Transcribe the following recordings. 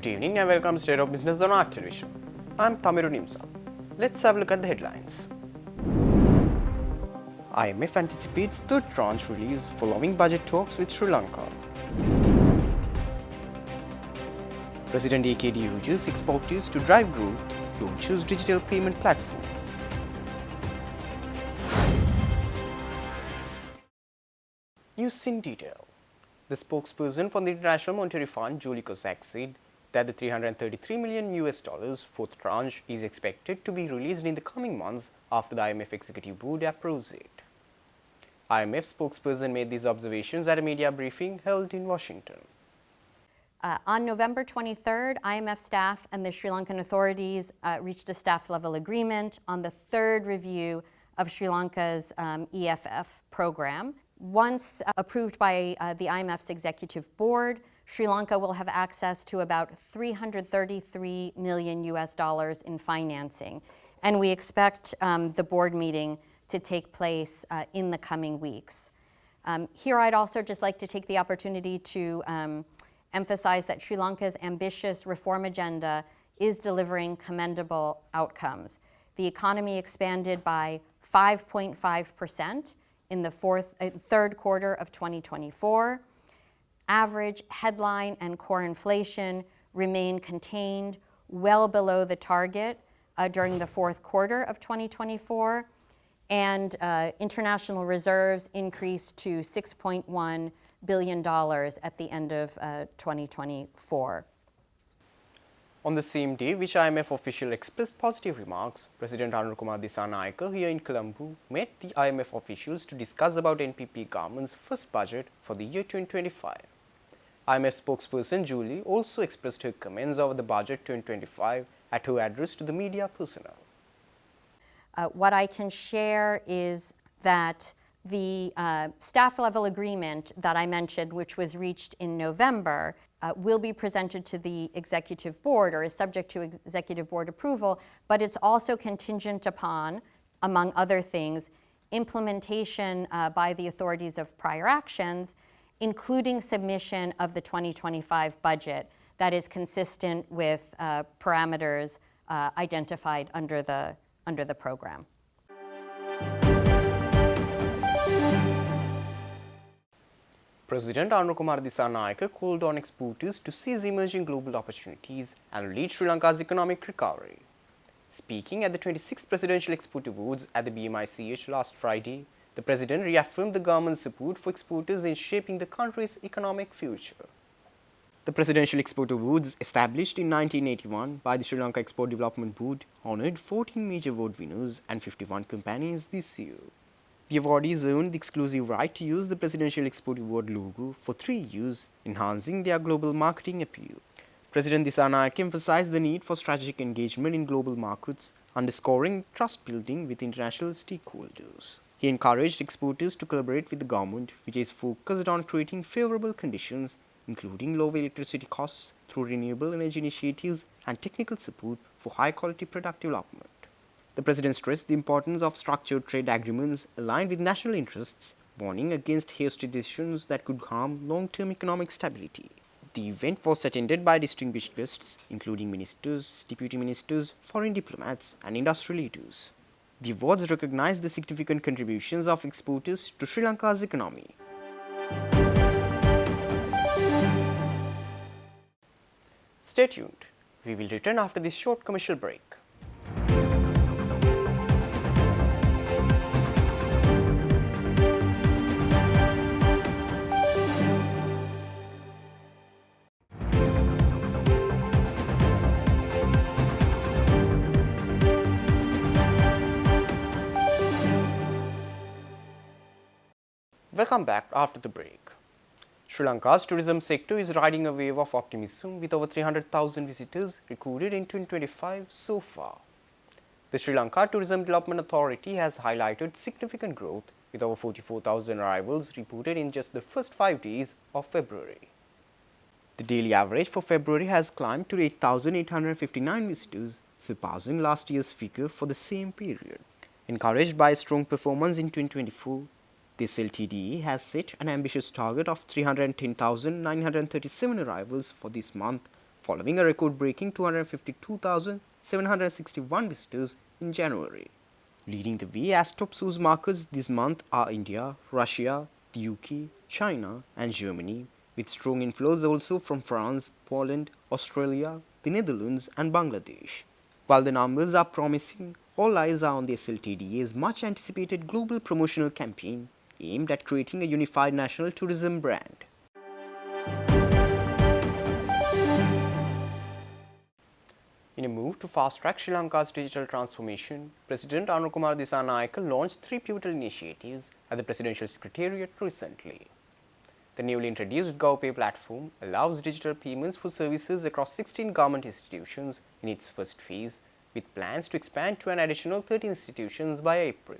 Good evening and welcome to State of Business on Art Television. I'm Tamiru Nimsa. Let's have a look at the headlines. IMF anticipates third tranche release following budget talks with Sri Lanka. President AKD urges exporters to drive growth, launches digital payment platform. News in detail. The spokesperson for the International Monetary Fund, Julie Kozak, said that the $333 million fourth tranche is expected to be released in the coming months after the IMF Executive Board approves it. IMF spokesperson made these observations at a media briefing held in Washington. On November 23rd, IMF staff and the Sri Lankan authorities reached a staff-level agreement on the third review of Sri Lanka's EFF program. Once approved by the IMF's executive board, Sri Lanka will have access to about $333 million in financing, and we expect the board meeting to take place in the coming weeks. Here I'd also just like to take the opportunity to emphasize that Sri Lanka's ambitious reform agenda is delivering commendable outcomes. The economy expanded by 5.5% in the third quarter of 2024. Average headline and core inflation remain contained well below the target during the fourth quarter of 2024, and international reserves increased to $6.1 billion at the end of 2024. On the same day, which IMF official expressed positive remarks, President Kumar Dissanayake here in Colombo met the IMF officials to discuss about NPP government's first budget for the year 2025. IMF spokesperson Julie also expressed her comments over the budget 2025 at her address to the media personnel. What I can share is that the staff-level agreement that I mentioned, which was reached in November, will be presented to the executive board or is subject to executive board approval, but it's also contingent upon, among other things, implementation by the authorities of prior actions, including submission of the 2025 budget that is consistent with parameters identified under the program. President Kumar Dissanayake called on exporters to seize emerging global opportunities and lead Sri Lanka's economic recovery. Speaking at the 26th Presidential Export Awards at the BMICH last Friday, the President reaffirmed the government's support for exporters in shaping the country's economic future. The Presidential Export Awards, established in 1981 by the Sri Lanka Export Development Board, honoured 14 major award winners and 51 companies this year. The awardees earned the exclusive right to use the Presidential Export Award logo for 3 years, enhancing their global marketing appeal. President Dissanayake emphasized the need for strategic engagement in global markets, underscoring trust building with international stakeholders. He encouraged exporters to collaborate with the government, which is focused on creating favorable conditions, including lower electricity costs through renewable energy initiatives and technical support for high-quality product development. The President stressed the importance of structured trade agreements aligned with national interests, warning against hasty decisions that could harm long-term economic stability. The event was attended by distinguished guests, including ministers, deputy ministers, foreign diplomats, and industry leaders. The awards recognize the significant contributions of exporters to Sri Lanka's economy. Stay tuned. We will return after this short commercial break. Welcome back after the break. Sri Lanka's tourism sector is riding a wave of optimism with over 300,000 visitors recorded in 2025 so far. The Sri Lanka Tourism Development Authority has highlighted significant growth with over 44,000 arrivals reported in just the first 5 days of February. The daily average for February has climbed to 8,859 visitors, surpassing last year's figure for the same period. Encouraged by a strong performance in 2024, this LTDE has set an ambitious target of 310,937 arrivals for this month, following a record-breaking 252,761 visitors in January. Leading the way as top source markets this month are India, Russia, the UK, China, and Germany, with strong inflows also from France, Poland, Australia, the Netherlands, and Bangladesh. While the numbers are promising, all eyes are on the SLTDA's much anticipated global promotional campaign aimed at creating a unified national tourism brand. In a move to fast-track Sri Lanka's digital transformation, President Anukumar Dissanayake launched 3 pivotal initiatives at the Presidential Secretariat recently. The newly introduced GovPay platform allows digital payments for services across 16 government institutions in its first phase, with plans to expand to an additional 30 institutions by April.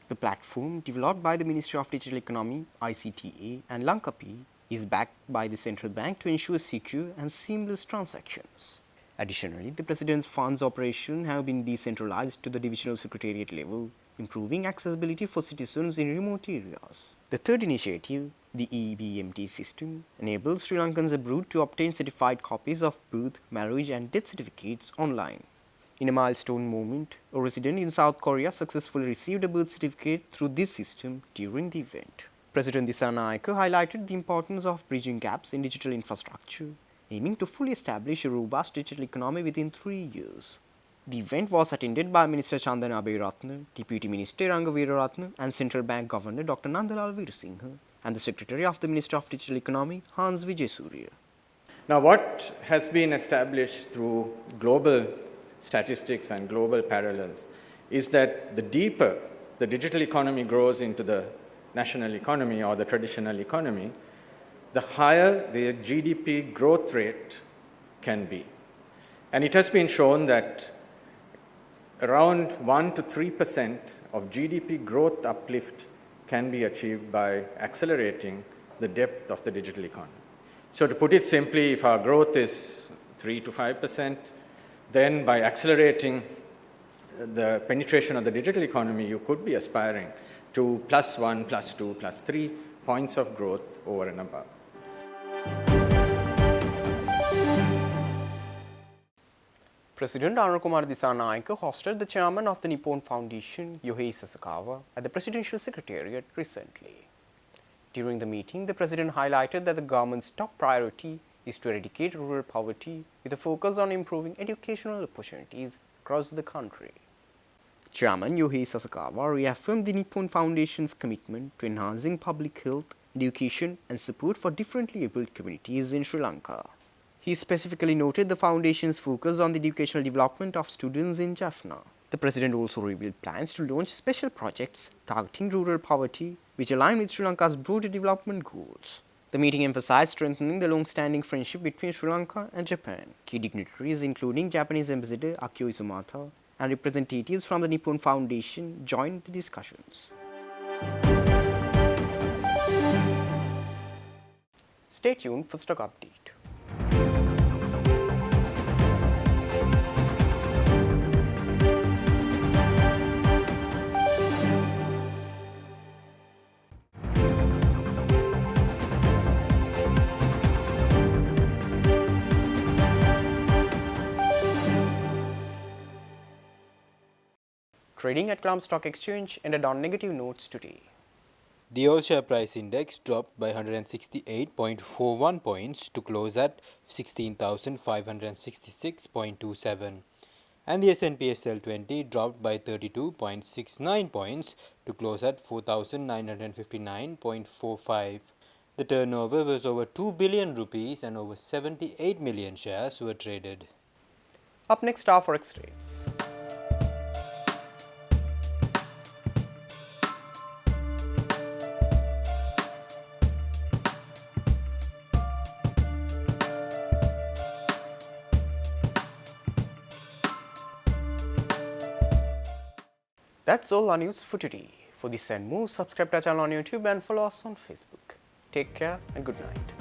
The platform, developed by the Ministry of Digital Economy, ICTA, and Lanka Pay, is backed by the central bank to ensure secure and seamless transactions. Additionally, the President's funds operations have been decentralized to the divisional secretariat level, improving accessibility for citizens in remote areas. The third initiative, the EBMT system, enables Sri Lankans abroad to obtain certified copies of birth, marriage, and death certificates online. In a milestone moment, a resident in South Korea successfully received a birth certificate through this system during the event. President Dissanayake highlighted the importance of bridging gaps in digital infrastructure, aiming to fully establish a robust digital economy within 3 years. The event was attended by Minister Chandana Abeyratne, Deputy Minister Ranga Veeraratne, and Central Bank Governor Dr. Nandalal Veerasinghe, and the Secretary of the Ministry of Digital Economy, Hans Vijaysurya. Now, what has been established through global statistics and global parallels is that the deeper the digital economy grows into the national economy or the traditional economy, the higher the GDP growth rate can be. And it has been shown that around 1 to 3% of GDP growth uplift can be achieved by accelerating the depth of the digital economy. So to put it simply, if our growth is 3 to 5%, then by accelerating the penetration of the digital economy, you could be aspiring to +1, +2, +3 points of growth over and above. President Anukumar Dissanayake hosted the chairman of the Nippon Foundation, Yohei Sasakawa, at the Presidential Secretariat recently. During the meeting, the President highlighted that the government's top priority is to eradicate rural poverty with a focus on improving educational opportunities across the country. Chairman Yohei Sasakawa reaffirmed the Nippon Foundation's commitment to enhancing public health, education, and support for differently abled communities in Sri Lanka. He specifically noted the Foundation's focus on the educational development of students in Jaffna. The President also revealed plans to launch special projects targeting rural poverty, which align with Sri Lanka's broader development goals. The meeting emphasized strengthening the long-standing friendship between Sri Lanka and Japan. Key dignitaries, including Japanese Ambassador Akio Izumata and representatives from the Nippon Foundation, joined the discussions. Stay tuned for stock update. Trading at Colombo Stock Exchange ended on negative notes today. The all-share price index dropped by 168.41 points to close at 16,566.27, and the S&P SL20 dropped by 32.69 points to close at 4,959.45. The turnover was over 2 billion rupees and over 78 million shares were traded. Up next are Forex rates. That's all our news for today. For this and more, subscribe to our channel on YouTube and follow us on Facebook. Take care and good night.